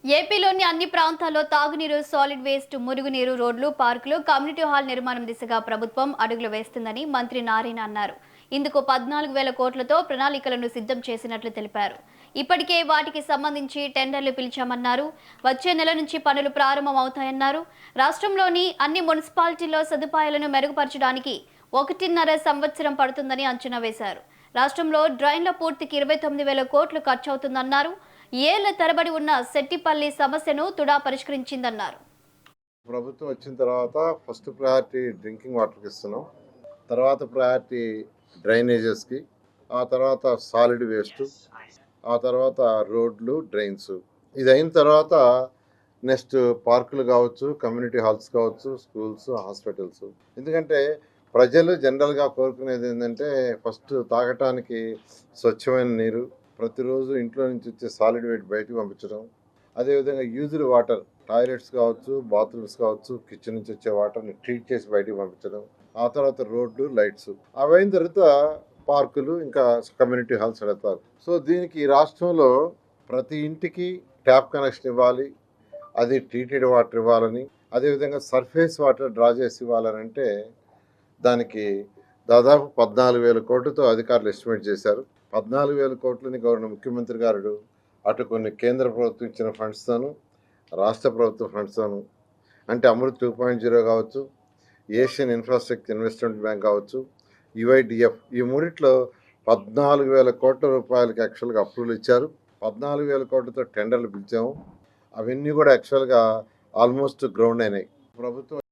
ఏపీలోని అన్ని ప్రాంతాల్లో తాగునీరు, సాలిడ్ వేస్ట్, మురుగునీరు, రోడ్లు, పార్కులు, కమ్యూనిటీ హాల్ నిర్మాణం దిశగా ప్రభుత్వం అడుగులు వేస్తుందని మంత్రి నారాయణ అన్నారు. ఇందుకు 14,000 కోట్లతో ప్రణాళికలను సిద్ధం చేసినట్లు తెలిపారు. ఇప్పటికే వాటికి సంబంధించి టెండర్లు పిలిచామన్నారు. వచ్చే నెల నుంచి పనులు ప్రారంభమవుతాయన్నారు. రాష్ట్రంలోని అన్ని మున్సిపాలిటీల్లో సదుపాయాలను మెరుగుపరచడానికి 1.5 సంవత్సరం పడుతుందని అంచనా వేశారు. రాష్ట్రంలో డ్రైన్ల పూర్తికి 29,000 కోట్లు ఖర్చవుతుందన్నారు. ఏళ్ల తరబడి ఉన్న సెట్టిపల్లి సమస్యను తుడా పరిష్కరించిందన్నారు. ప్రభుత్వం వచ్చిన తర్వాత ఫస్ట్ ప్రయారిటీ డ్రింకింగ్ వాటర్కి ఇస్తున్నాం, తర్వాత ప్రయారిటీ డ్రైనేజెస్కి, ఆ తర్వాత సాలిడ్ వేస్ట్, ఆ తర్వాత రోడ్లు, డ్రైన్స్. ఇది అయిన తర్వాత నెక్స్ట్ పార్కులు కావచ్చు, కమ్యూనిటీ హాల్స్ కావచ్చు, స్కూల్స్, హాస్పిటల్స్. ఎందుకంటే ప్రజలు జనరల్గా కోరుకునేది ఏంటంటే ఫస్ట్ తాగటానికి స్వచ్ఛమైన నీరు, ప్రతిరోజు ఇంట్లో నుంచి వచ్చే సాలిడ్ వేస్ట్ బయటకు పంపించడం, అదేవిధంగా యూజ్డ్ వాటర్, టాయిలెట్స్ కావచ్చు, బాత్రూమ్స్ కావచ్చు, కిచెన్ నుంచి వచ్చే వాటర్ని ట్రీట్ చేసి బయటకు పంపించడం, ఆ తర్వాత రోడ్లు, లైట్స్. అవైన తర్వాత పార్కులు, ఇంకా కమ్యూనిటీ హాల్స్ నడతారు. సో దీనికి రాష్ట్రంలో ప్రతి ఇంటికి ట్యాప్ కనెక్షన్ ఇవ్వాలి, అది ట్రీటెడ్ వాటర్ ఇవ్వాలని, అదేవిధంగా సర్ఫేస్ వాటర్ డ్రా చేసి ఇవ్వాలని అంటే దానికి దాదాపు 14,000 కోట్లతో అధికారులు ఎస్టిమేట్ చేశారు. 14,000 కోట్లని గవర్నర్ ముఖ్యమంత్రి గారు అటు కొన్ని కేంద్ర ప్రభుత్వం ఇచ్చిన ఫండ్స్తోను, రాష్ట్ర ప్రభుత్వ ఫండ్స్తోను, అంటే అమృత్ 2.0 కావచ్చు, ఏషియన్ ఇన్ఫ్రాస్ట్రక్చర్ ఇన్వెస్ట్మెంట్ బ్యాంక్ కావచ్చు, యుఐడిఎఫ్, ఈ మూడిట్లో 14,000 కోట్ల రూపాయలకి యాక్చువల్గా అప్రూవల్ ఇచ్చారు. 14,000 కోట్లతో టెండర్లు పిలిచాము. అవన్నీ కూడా యాక్చువల్గా ఆల్మోస్ట్ గ్రౌండ్ అయినాయి. ప్రభుత్వం